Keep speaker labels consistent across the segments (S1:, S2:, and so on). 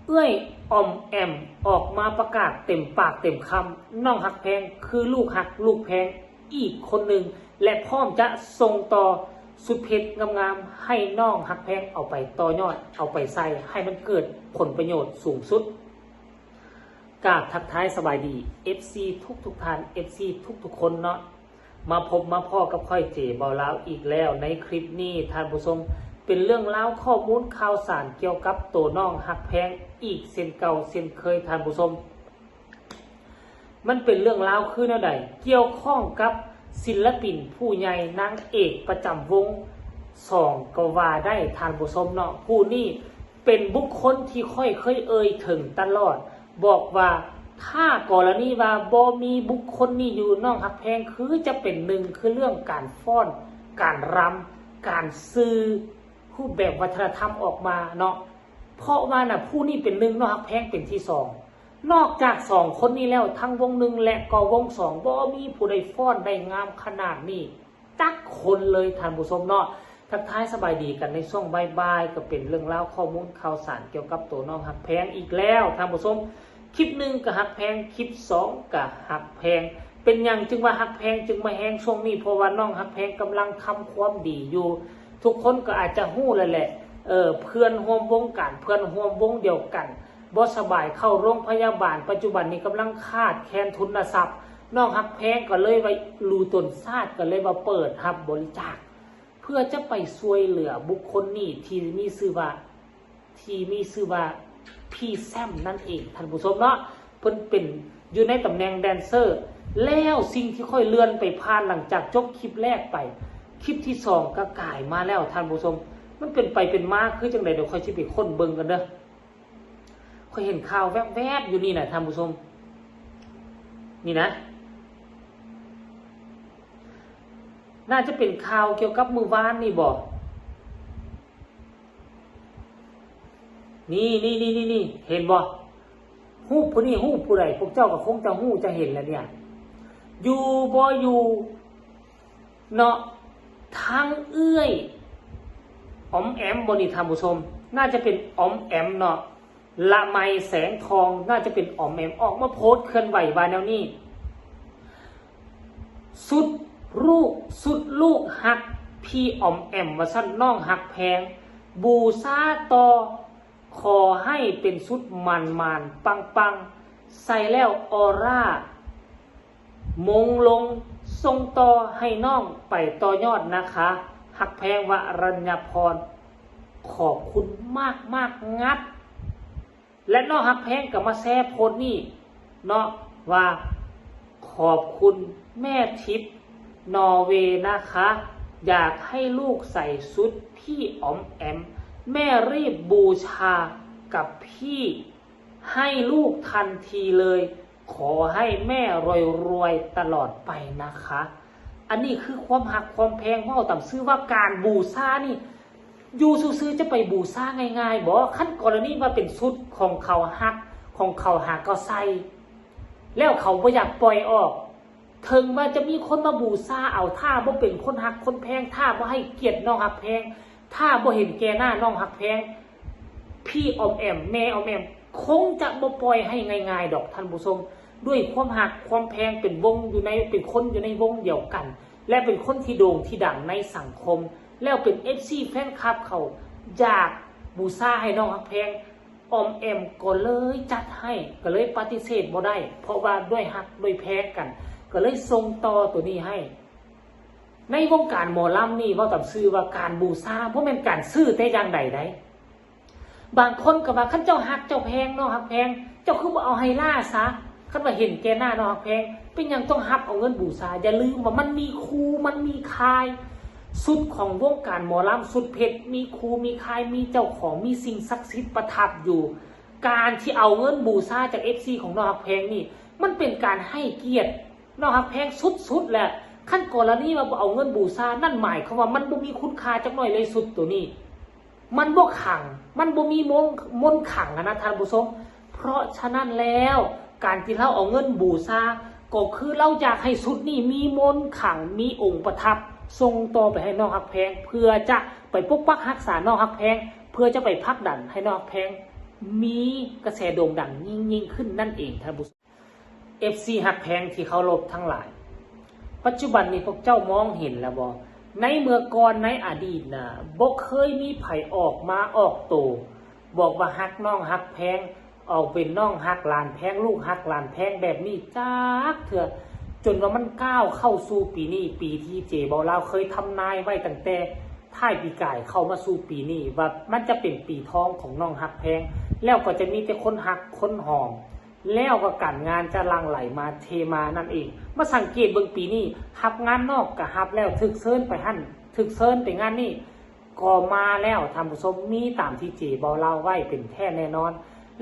S1: เอื้อยออมแอมออกมาประกาศเต็มปากเต็มคำน้องหักแพงคือลูกหักลูกแพงอีกคนหนึ่งและพร้อมจะส่งต่อสุดเพชรงามๆให้น้องหักแพงเอาไปต่อยอดเอาไปใส่ให้มันเกิดผลประโยชน์สูงสุดกราบทักทายสบายดี FC ทุกท่าน FC ทุกคนเนาะมาพบมาพ่อกับค่อยเจเบาแล้วอีกแล้วในคลิปนี้ท่านผู้ชมเป็นเรื่องราวข้อมูลข่าวสารเกี่ยวกับตัวน้องหักแพงอีกเส้นเก่าเส้นเคยท่านผู้ชมมันเป็นเรื่องราวคือแนวใดเกี่ยวข้องกับศิลปินผู้ใหญ่นางเอกประจำวงสองก็ว่าได้ท่านผู้ชมเนาะผู้นี้เป็นบุคคลที่ค่อยเคยเอ่ยถึงตลอดบอกว่าถ้ากรณีว่าบ่มีบุคคลนี้อยู่น้องหักแพงคือจะเป็นหนึ่งคือเรื่องการฟ้อนการรำการซื้อรูปแบบวัฒนธรรมออกมาเนาะเพราะว่าน่ะผู้นี้เป็นหนึ่งน้องหักแพงเป็นที่สองนอกจากสองคนนี้แล้วทั้งวงหนึ่งและก็วงสองบ่มีผู้ใดฟ้อนได้งามขนาดนี้จักคนเลยท่านผู้ชมเนาะทักทายสบายดีกันในช่วงบ่ายๆก็เป็นเรื่องราวข้อมูลข่าวสารเกี่ยวกับตัวน้องหักแพงอีกแล้วท่านผู้ชมคลิปหนึ่งก็หักแพงคลิปสองก็หักแพงเป็นอย่างจึงว่าหักแพงจึงมาแห้งช่วงนี้เพราะว่าน้องหักแพงกำลังทำความดีอยู่ทุกคนก็อาจจะหู้เลยแหละเพื่อนร่วมวงกันเพื่อนร่วมวงเดียวกันบ่สบายเข้าโรงพยาบาลปัจจุบันนี้กำลังขาดแคลนทุนทรัพย์น้องหักแพงก็เลยไปรูตนซาดก็เลยมาเปิดรับบริจาคเพื่อจะไปช่วยเหลือบุคคลนี้ที่มีชื่อว่าพี่แซมนั่นเองท่านผู้ชมเนาะเพิ่นเป็นอยู่ในตำแหน่งแดนเซอร์แล้วสิ่งที่ค่อยเลื่อนไปผ่านหลังจากจบคลิปแรกไปคลิปที่สองก็กลายมาแล้วท่านผู้ชมมันเป็นไปเป็นมาคือจังไดเดี๋ยวค่อยสิไปค้นเบิ่งกันเด้อค่อยเห็นข่าวแวบๆอยู่นี่น่ะท่านผู้ชมนี่นะน่าจะเป็นข่าวเกี่ยวกับมือวานนี่บ่นี่เห็นบ่ฮู้ผู้นี้ฮู้ผู้ใดพวกเจ้าก็คงจะฮู้จะเห็นแล้วเนี่ยอยู่บ่อยู่เนาะทางเอื้อยอ๋อมแอมบ่นี่ท่านผู้ชมน่าจะเป็นอ๋อมแอมเนาะละไมแสงทองน่าจะเป็นอ๋อมแอมออกมาโพสต์เคลื่อนไหวว่าแนวนี้สุดลูกหักพี่อ๋อมแอมว่าซั่นน้องหักแพงบูชาต่อขอให้เป็นชุดมันปังใส่แล้วออร่ามงลงส่งต่อให้น้องไปต่อยอดนะคะหักแพงวรัญญพรขอบคุณมากงัดและน้องหักแพงก็มาแซ่โพสต์นี่เนาะว่าขอบคุณแม่ทิพย์นอร์เวย์นะคะอยากให้ลูกใส่ชุดพี่อ๋อมแอมแม่รีบบูชากับพี่ให้ลูกทันทีเลยขอให้แม่รวยตลอดไปนะคะอันนี้คือความหักความแพงว่าต่ำซื้อว่าการบูชานี่อยู่ซื้อจะไปบูชาง่ายๆบอกขั้นกรณีว่าเป็นชุดของเขาหักของเขาหาก็ใส่แล้วเขาไม่อยากปล่อยออกถึงว่าจะมีคนมาบูชาเอาถ้าบ่เป็นคนหักคนแพงถ้าบ่ให้เกียรติน้องหักแพงถ้าบ่เห็นแก่หน้าน้องหักแพงพี่ออมแอมแม่ออมแอมคงจะบ่ปล่อยให้ง่ายๆดอกท่านผู้ชมด้วยความหักความแพงเป็นวงอยู่ในเป็นคนอยู่ในวงเดียวกันและเป็นคนที่โด่งที่ดังในสังคมแล้วเป็น FC แฟนคลับเขาอยากบูชาให้น้องหักแพงออมแอมก็เลยจัดให้ก็เลยปฏิเสธบ่ได้เพราะว่าด้วยหักด้วยแพงกันก็เลยส่งต่อตัวนี้ให้ในวงการหมอลำนี่ว่าต่ำซื้อว่าการบูชาเพราะเป็นการซื้อแต่อย่างใดได้บางคนก็ว่าขั้นเจ้าหักเจ้าแพงน้องหักแพงเจ้าคือว่าเอาให้ล่าซะขั้นว่าเห็นแก่หน้าน้องหักแพงเป็นยังต้องหับเอาเงินบูชาอย่าลืมว่ามันมีครูมันมีคายสุดของวงการหมอลำสุดเพชรมีครูมีคายมีเจ้าของมีสิ่งศักดิ์สิทธิ์ประทับอยู่การที่เอาเงินบูชาจาก FC ของน้องหักแพงนี่มันเป็นการให้เกียรติน้องหักแพงสุดแหละขั้นกรณีว่าเอาเงินบูชานั่นหมายความว่ามันบ่มีคุณค่าจักหน่อยเลยสุดตัวนี้มันบ่ขังมันบ่มีมนต์ขังนะท่านผู้ชมเพราะฉะนั้นแล้วการที่เราเอาเงินบูชาก็คือเราอยากให้สุดนี้มีมนต์ขังมีองค์ประทับส่งต่อไปให้น้องหักแพงเพื่อจะไปปกปักรักษาน้องหักแพงเพื่อจะไปผลักดันให้น้องหักแพง มีกระแสโด่งดังยิ่งขึ้นนั่นเองท่านผู้ชม FC หักแพงที่เคารพทั้งหลายปัจจุบันนี้พวกเจ้ามองเห็นแล้วบ่ในเมื่อก่อนในอดีตนะบ่เคยมีไผออกมาออกโตบอกว่าฮักน้องฮักแพงออกเป็นน้องฮักหลานแพงลูกฮักหลานแพงแบบนี้จักเถื่อจนว่ามันก้าวเข้าสู่ปีนี้ปีที่เจเบาลาวเคยทำนายไว้ตั้งแต่ท้ายปีกายเข้ามาสู่ปีนี้ว่ามันจะเป็นปีทองของน้องฮักแพงแล้วก็จะมีแต่คนฮักคนหอมแล้วก็การงานจะลังไหลมาเทมานั่นเองมาสังเกตเบิ่งปีนี้ฮับงานนอกกับฮับแล้วถึกเซินไปหั่นถึกเซินไปงานนี้ก็มาแล้วท่านผู้ชมมีตามที่เจเบาเล่าไว้เป็นแท้แน่นอน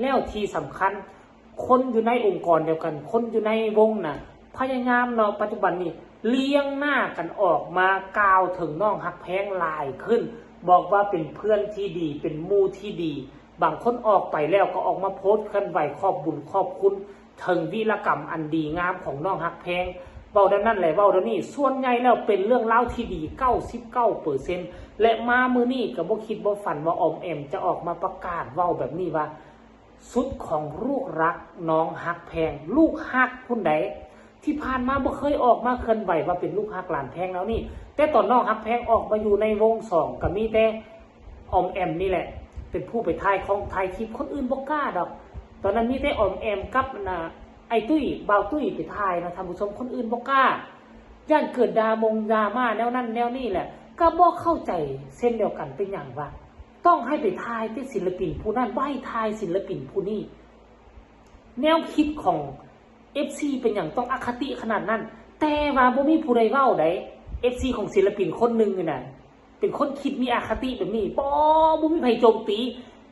S1: แล้วที่สำคัญคนอยู่ในองค์กรเดียวกันคนอยู่ในวงน่ะพยายามเนาะปัจจุบันนี้เลี้ยงหน้ากันออกมากล่าวถึงน้องฮักแพงหลายขึ้นบอกว่าเป็นเพื่อนที่ดีเป็นหมู่ที่ดีบางคนออกไปแล้วก็ออกมาโพสต์เคลื่อนไหวขอบบุญขอบคุณถึงวีรกรรมอันดีงามของน้องฮักแพงเว้าด้านนั้นแหละเว้าด้านนี้ส่วนใหญ่แล้วเป็นเรื่องเล่าที่ดี 99% และมามื้อนี้ก็บ่คิดบ่ฝันว่าออมแอมจะออกมาประกาศเว้าแบบนี้ว่าสุดของลูกรักน้องฮักแพงลูกฮักผู้ใดที่ผ่านมาบ่เคยออกมาเคลื่อนไหวว่าเป็นลูกฮักหลานแพงแล้วนี่แต่ตอนน้องฮักแพงออกมาอยู่ในวง2ก็มีแต่ออมแอมนี่แหละเป็นผู้ไปถ่ายของถ่ายคลิปคนอื่นบ่กล้าดอกตอนนั้นมีแต่ออมแอมกับไอ้ตุ้ยบ่าวตุ้ยไปถ่ายนะท่านผู้ชมคนอื่นบ่กล้าย่านเกิดดราม่าแนวนั้นแนวนี้แหละก็บ่เข้าใจเส้นเดียวกันเป็นอย่างว่าต้องให้ไปถ่ายที่ศิลปินผู้นั้นบ่ให้ถ่ายศิลปินผู้นี้แนวคิดของ FC เป็นอย่างต้องอคติขนาดนั้นแต่ว่าบ่มีผู้ใดเว้าได้ FC ของศิลปินคนหนึ่งนี่น่ะเป็นคนคิดมีอคติแบบนี้บ่มีไผโจมตี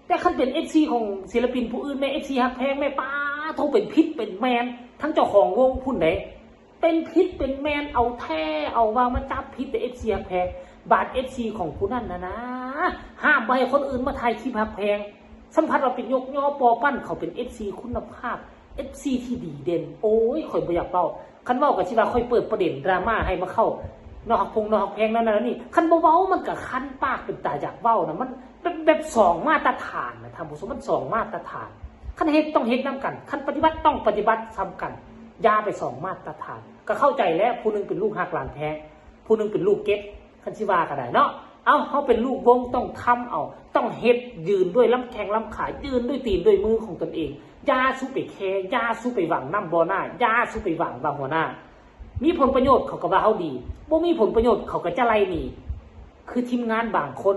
S1: แต่คันเป็น FC ของศิลปินผู้อื่นแม่ FC ฮักแพงแม่ป้าโทเป็นพิษเป็นแมนทั้งเจ้าของวงพุ่นใดเป็นพิษเป็นแมนเอาแท้เอาวางมาจับพิษแต่ FC ฮักแพงบาด FC ของผู้นั้นนะห้ามบ่ให้คนอื่นมาถ่ายคลิปฮักแพงสัมผัสว่าเป็นยกย่อปอปั้นเขาเป็น FC คุณภาพ FC ที่ดีเด่นโอ้ยข่อยบ่อยากเว้าคันเว้าก็สิว่าข่อยเปิดประเด็นดราม่าให้มาเข้านอกฮักแพงนั่นนี่คันบ่เว้ามันก็คันปากเป็นตาอยากเว้านะมันแบบ2มาตรฐานนะท่านผู้ชมมัน2มาตรฐานคันเฮ็ดต้องเฮ็ดนำกันคันปฏิบัติต้องปฏิบัติซ้ำกันอย่าไป2มาตรฐานก็เข้าใจแล้วผู้นึงเป็นลูกฮักหลานแพงผู้นึงเป็นลูกเก็ตคันสิว่าก็ได้เนาะเอาเฮาเป็นลูกวงต้องทำเอาต้องเฮ็ดยืนด้วยลำแข้งลำขายืนด้วยตีนด้วยมือของตนเองอย่าสู้ไปแคร์อย่าสู้ไปหวังนำบ่หน้าอย่าสู้ไปหวังว่าหัวหน้ามีผลประโยชน์เขาก็ว่าเฮาดีบ่มีผลประโยชน์เขาก็จะไล่หนีคือทีมงานบางคน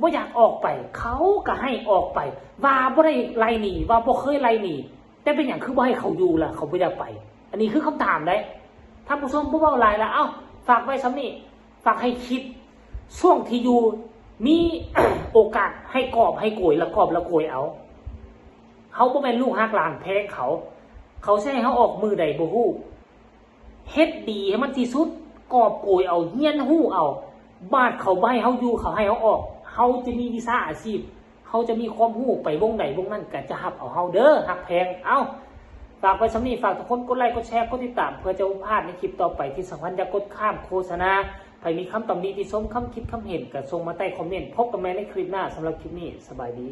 S1: บ่อยากออกไปเขาก็ให้ออกไปว่าบ่ได้ไล่หนีว่าบ่เคยไล่หนีแต่เป็นหยังคือบ่ให้เขาอยู่ล่ะเขาบ่อยากไปอันนี้คือคำถามได้ท่านผู้ชมบ่เว้าหลายละเอ้าฝากไว้ซ้ำนี้ฝากให้คิดช่วงที่อยู่มี โอกาสให้กอบให้โกยละกอบละโกยเอาเฮาบ่แม่นลูกฮักหลานแพงเขาใช้ให้เฮาออกมือใดบ่ฮู้เฮ็ดดีให้มันที่สุดกอบโกยเอาเฮียนฮู้เอาบาดเขาบ่ให้เฮาอยู่เขาให้เฮาออกเฮาจะมีวีซ่าอาชีพเฮาจะมีความรู้ไปวงใดวงนั้นก็จะรับเอาเฮาเด้อฮักแพงเอ้าฝากไว้สำนี้ฝากทุกคนกดไลค์กดแชร์กดติดตามเพื่อจะบ่พลาดในคลิปต่อไปที่สำคัญอย่ากดข้ามโฆษณาใครมีคำตำหนิที่ชมคำคิดคำเห็นก็ส่งมาใต้คอมเมนต์พบกันใหม่ในคลิปหน้าสำหรับคลิปนี้สบายดี